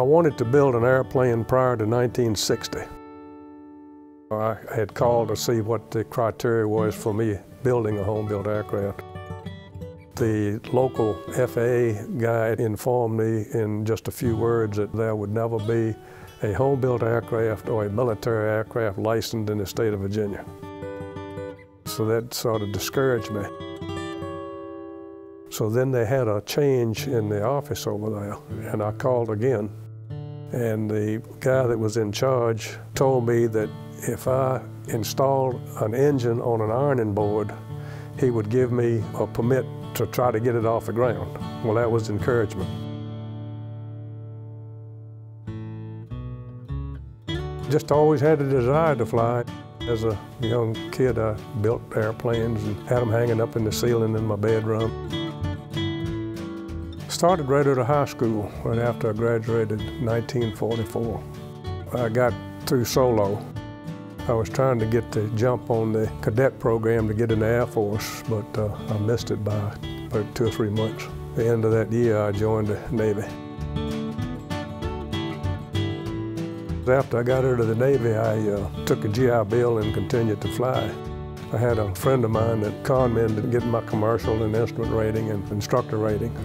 wanted to build an airplane prior to 1960. I had called to see what the criteria was for me building a home-built aircraft. The local FAA guy informed me in just a few words that there would never be a home-built aircraft or a military aircraft licensed in the state of Virginia. So that sort of discouraged me. So then they had a change in the office over there, and I called again. And the guy that was in charge told me that if I installed an engine on an ironing board, he would give me a permit to try to get it off the ground. Well, that was encouragement. Just always had a desire to fly. As a young kid, I built airplanes and had them hanging up in the ceiling in my bedroom. Started right out of high school, right after I graduated in 1944. I got through solo. I was trying to get the jump on the cadet program to get in the Air Force, but I missed it by about 2 or 3 months. At the end of that year, I joined the Navy. After I got out of the Navy, I took a GI Bill and continued to fly. I had a friend of mine that conned me into getting my commercial and instrument rating and instructor rating.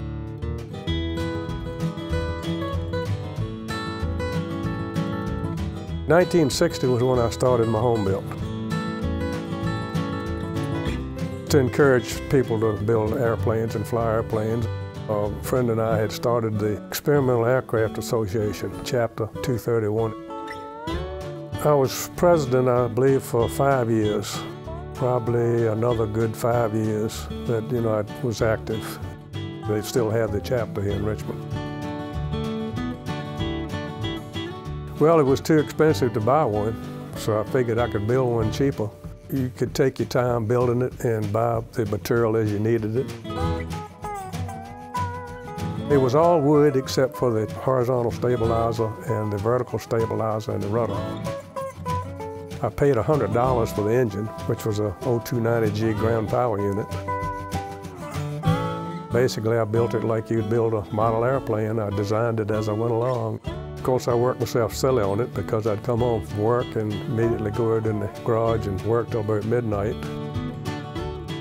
In 1960 was when I started my home build. To encourage people to build airplanes and fly airplanes, a friend and I had started the Experimental Aircraft Association, Chapter 231. I was president, I believe, for 5 years. Probably another good 5 years that, I was active. They still have the chapter here in Richmond. Well, it was too expensive to buy one, so I figured I could build one cheaper. You could take your time building it and buy the material as you needed it. It was all wood except for the horizontal stabilizer and the vertical stabilizer and the rudder. I paid $100 for the engine, which was a 0290G ground power unit. Basically, I built it like you'd build a model airplane. I designed it as I went along. Of course, I worked myself silly on it because I'd come home from work and immediately go out in the garage and work till about midnight.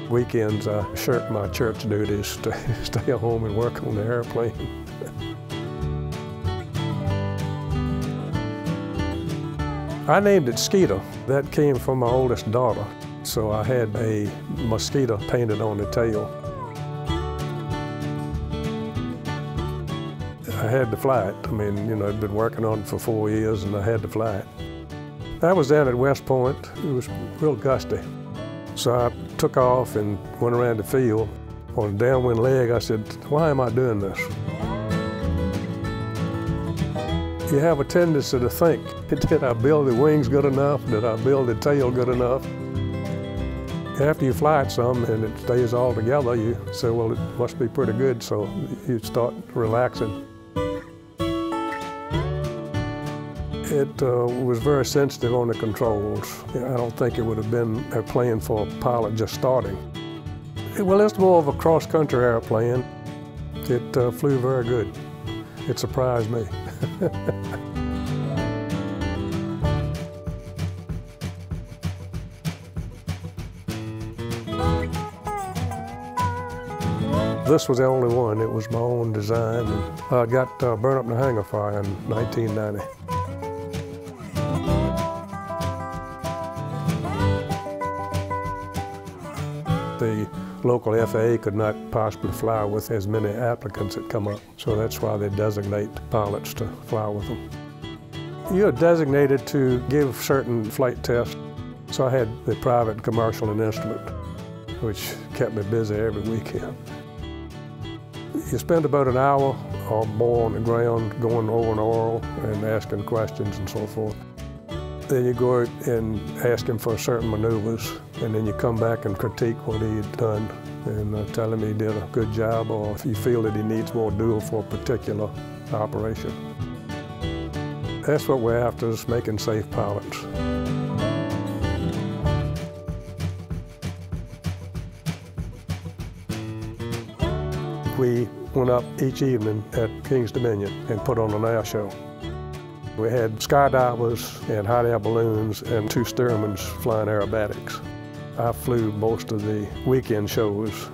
Weekends, I shirked my church duties to stay home and work on the airplane. I named it Skeeter. That came from my oldest daughter. So I had a mosquito painted on the tail. I had to fly it. I mean, I'd been working on it for 4 years and I had to fly it. I was down at West Point. It was real gusty. So I took off and went around the field. On a downwind leg, I said, why am I doing this? You have a tendency to think, did I build the wings good enough? Did I build the tail good enough? After you fly it some and it stays all together, you say, well, it must be pretty good, so you start relaxing. It was very sensitive on the controls. I don't think it would have been a plane for a pilot just starting. Well, it's more of a cross-country airplane. It flew very good. It surprised me. This was the only one. It was my own design. And I got burned up in a hangar fire in 1990. The local FAA could not possibly fly with as many applicants that come up, so that's why they designate pilots to fly with them. You're designated to give certain flight tests, so I had the private, commercial, and instrument, which kept me busy every weekend. You spend about an hour or more on the ground going over an oral and asking questions and so forth. Then you go out and ask him for certain maneuvers, and then you come back and critique what he had done and tell him he did a good job, or if you feel that he needs more doing for a particular operation. That's what we're after, is making safe pilots. We went up each evening at King's Dominion and put on an air show. We had skydivers and hot air balloons and 2 Stearmans flying aerobatics. I flew most of the weekend shows.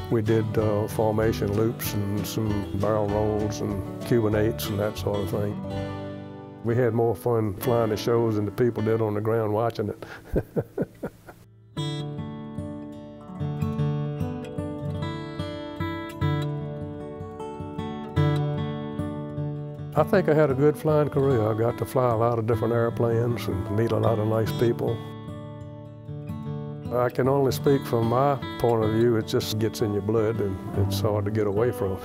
We did formation loops and some barrel rolls and Cuban 8s and that sort of thing. We had more fun flying the shows than the people did on the ground watching it. I think I had a good flying career. I got to fly a lot of different airplanes and meet a lot of nice people. I can only speak from my point of view. It just gets in your blood and it's hard to get away from.